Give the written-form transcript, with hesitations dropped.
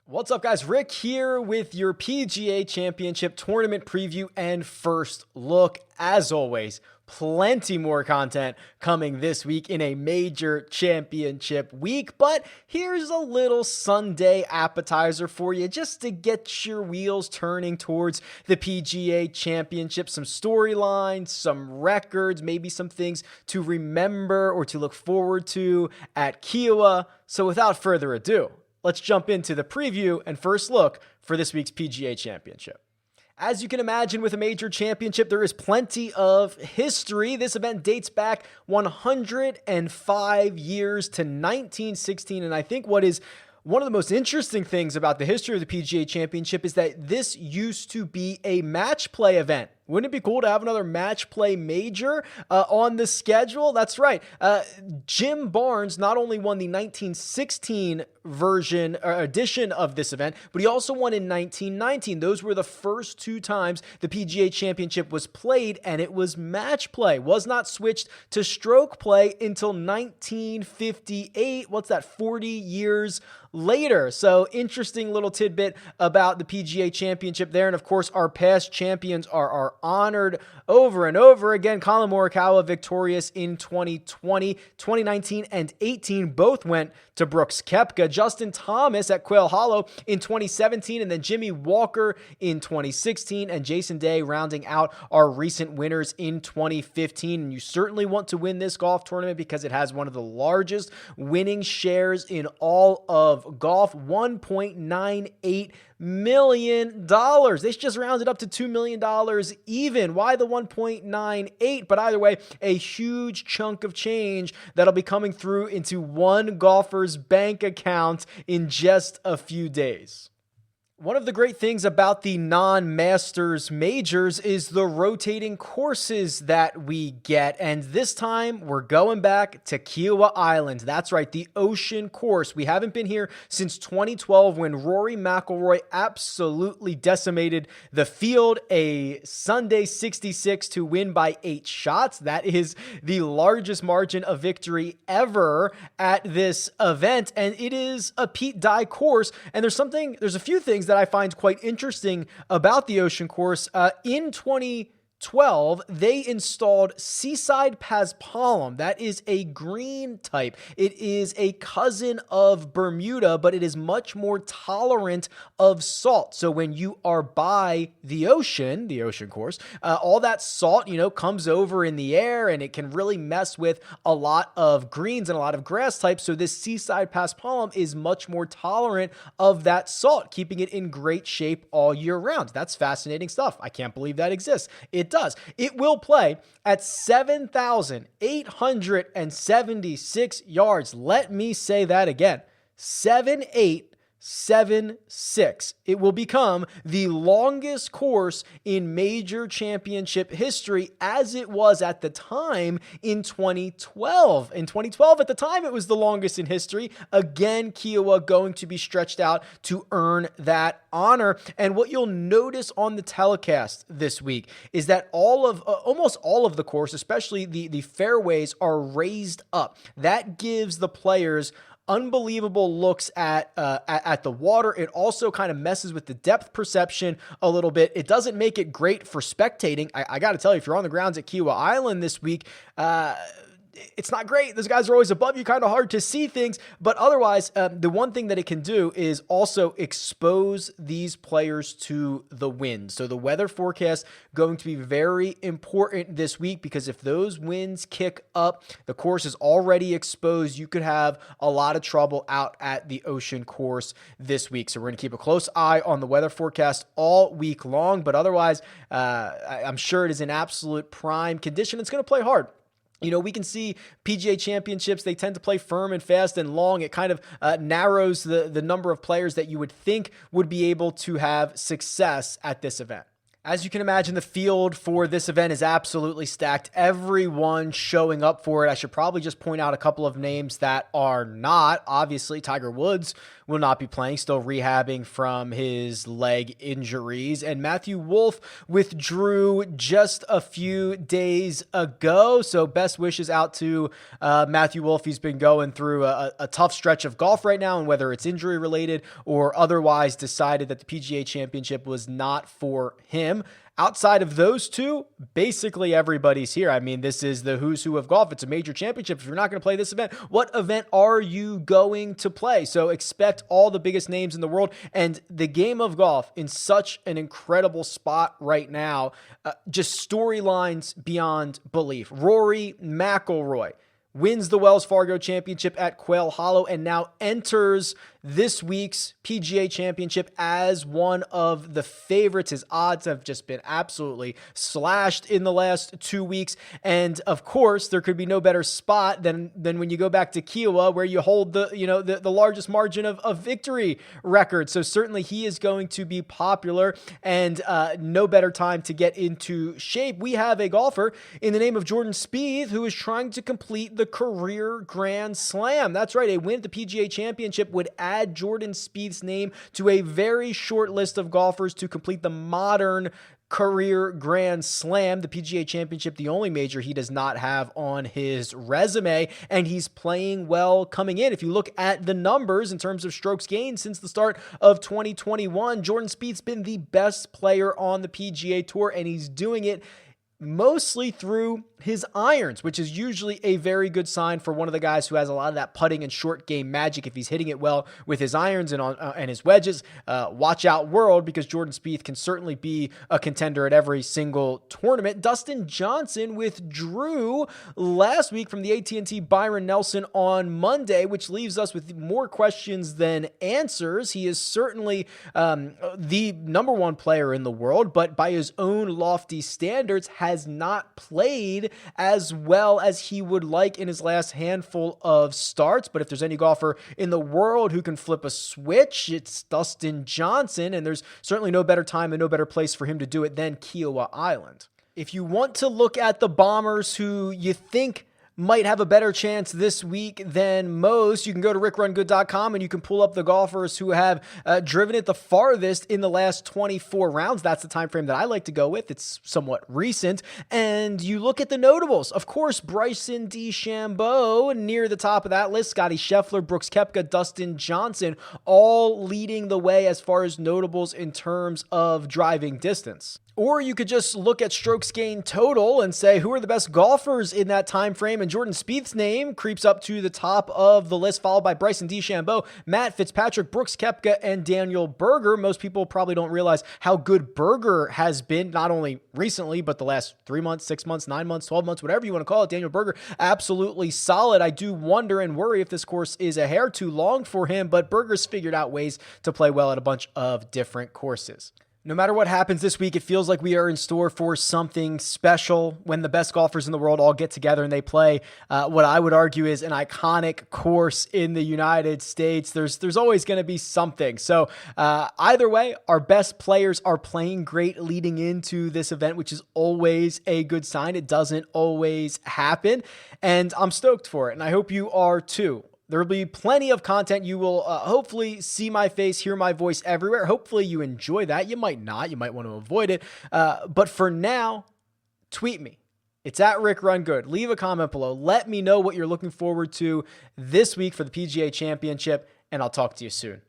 What's up, guys? Rick here with your PGA Championship tournament preview and first look. As always, plenty more content coming this week in a major championship week, but here's a little Sunday appetizer for you just to get your wheels turning towards the PGA Championship. Some storylines, some records, maybe some things to remember or to look forward to at Kiawah. So without further ado, let's jump into the preview and first look for this week's PGA Championship. As you can imagine, with a major championship, there is plenty of history. This event dates back 105 years to 1916, and I think what is one of the most interesting things about the history of the PGA Championship is that this used to be a match play event. Wouldn't it be cool to have another match play major on the schedule? That's right. Jim Barnes not only won the 1916 version or edition of this event, but he also won in 1919. Those were the first two times the PGA Championship was played, and it was match play. Was not switched to stroke play until 1958. What's that? 40 years later. So interesting little tidbit about the PGA Championship there. And of course, our past champions are honored over and over again. Collin Morikawa victorious in 2020, 2019, and 18 both went to Brooks Koepka. Justin Thomas at Quail Hollow in 2017, and then Jimmy Walker in 2016, and Jason Day rounding out our recent winners in 2015. And you certainly want to win this golf tournament because it has one of the largest winning shares in all of golf, $1.98 million. They just rounded up to $2 million even. Why the 1.98? But either way, a huge chunk of change that'll be coming through into one golfer's bank account in just a few days. One of the great things about the non-Masters majors is the rotating courses that we get. And this time we're going back to Kiawah Island. That's right, the ocean course. We haven't been here since 2012 when Rory McIlroy absolutely decimated the field. A Sunday 66 to win by 8 shots. That is the largest margin of victory ever at this event. And it is a Pete Dye course. And there's a few things that I find quite interesting about the ocean course. In 2012, they installed Seaside Paspalum. That is a green type. It is a cousin of Bermuda, but it is much more tolerant of salt. So when you are by the ocean course, all that salt, comes over in the air, and it can really mess with a lot of greens and a lot of grass types. So this Seaside Paspalum is much more tolerant of that salt, keeping it in great shape all year round. That's fascinating stuff. I can't believe that exists. It does. It will play at 7,876 yards. Let me say that again. 7,876. It will become the longest course in major championship history, as it was at the time in 2012. In 2012, at the time, it was the longest in history. Again, Kiawah going to be stretched out to earn that honor. And what you'll notice on the telecast this week is that almost all of the course, especially the fairways, are raised up. That gives the players unbelievable looks at the water. It also kind of messes with the depth perception a little bit. It doesn't make it great for spectating. I got to tell you, if you're on the grounds at Kiawah Island this week, it's not great. Those guys are always above you, kind of hard to see things. But otherwise, the one thing that it can do is also expose these players to the wind. So the weather forecast going to be very important this week, because if those winds kick up, the course is already exposed. You could have a lot of trouble out at the ocean course this week. So we're going to keep a close eye on the weather forecast all week long. But otherwise, I'm sure it is in absolute prime condition. It's going to play hard. We can see PGA Championships, they tend to play firm and fast and long. It kind of narrows the number of players that you would think would be able to have success at this event. As you can imagine, the field for this event is absolutely stacked. Everyone showing up for it. I should probably just point out a couple of names that are not. Obviously, Tiger Woods will not be playing, still rehabbing from his leg injuries. And Matthew Wolff withdrew just a few days ago. So best wishes out to Matthew Wolff. He's been going through a tough stretch of golf right now, and whether it's injury related or otherwise, decided that the PGA Championship was not for him. Outside of those two, basically everybody's here. I mean, this is the who's who of golf. It's a major championship. If you're not going to play this event, what event are you going to play? So expect all the biggest names in the world, and the game of golf in such an incredible spot right now. Just storylines beyond belief. Rory McIlroy wins the Wells Fargo Championship at Quail Hollow and now enters this week's PGA Championship as one of the favorites. His odds have just been absolutely slashed in the last 2 weeks. And of course, there could be no better spot than when you go back to Kiawah, where you hold the largest margin of victory record. So certainly he is going to be popular, and no better time to get into shape. We have a golfer in the name of Jordan Spieth who is trying to complete the career Grand Slam. That's right. A win at the PGA Championship would add Jordan Spieth's name to a very short list of golfers to complete the modern career Grand Slam. The PGA Championship, the only major he does not have on his resume, and he's playing well coming in. If you look at the numbers in terms of strokes gained since the start of 2021, Jordan Spieth's been the best player on the PGA Tour, and he's doing it mostly through his irons, which is usually a very good sign for one of the guys who has a lot of that putting and short game magic. If he's hitting it well with his irons and his wedges, watch out world, because Jordan Spieth can certainly be a contender at every single tournament. Dustin Johnson withdrew last week from the AT&T Byron Nelson on Monday, which leaves us with more questions than answers. He is certainly the number one player in the world, but by his own lofty standards has not played as well as he would like in his last handful of starts. But if there's any golfer in the world who can flip a switch, it's Dustin Johnson, and there's certainly no better time and no better place for him to do it than Kiawah Island. If you want to look at the Bombers who you think might have a better chance this week than most, you can go to RickRunGood.com and you can pull up the golfers who have driven it the farthest in the last 24 rounds. That's the time frame that I like to go with. It's somewhat recent. And you look at the notables. Of course, Bryson DeChambeau near the top of that list. Scotty Scheffler, Brooks Koepka, Dustin Johnson, all leading the way as far as notables in terms of driving distance. Or you could just look at strokes gained total and say, who are the best golfers in that time frame? And Jordan Spieth's name creeps up to the top of the list, followed by Bryson DeChambeau, Matt Fitzpatrick, Brooks Koepka, and Daniel Berger. Most people probably don't realize how good Berger has been, not only recently, but the last 3 months, 6 months, 9 months, 12 months, whatever you want to call it. Daniel Berger, absolutely solid. I do wonder and worry if this course is a hair too long for him, but Berger's figured out ways to play well at a bunch of different courses. No matter what happens this week, it feels like we are in store for something special when the best golfers in the world all get together and they play what I would argue is an iconic course in the United States. There's always going to be something. So either way, our best players are playing great leading into this event, which is always a good sign. It doesn't always happen, and I'm stoked for it, and I hope you are too. There will be plenty of content. You will hopefully see my face, hear my voice everywhere. Hopefully you enjoy that. You might not. You might want to avoid it. But for now, tweet me. It's at RickRunGood. Leave a comment below. Let me know what you're looking forward to this week for the PGA Championship, and I'll talk to you soon.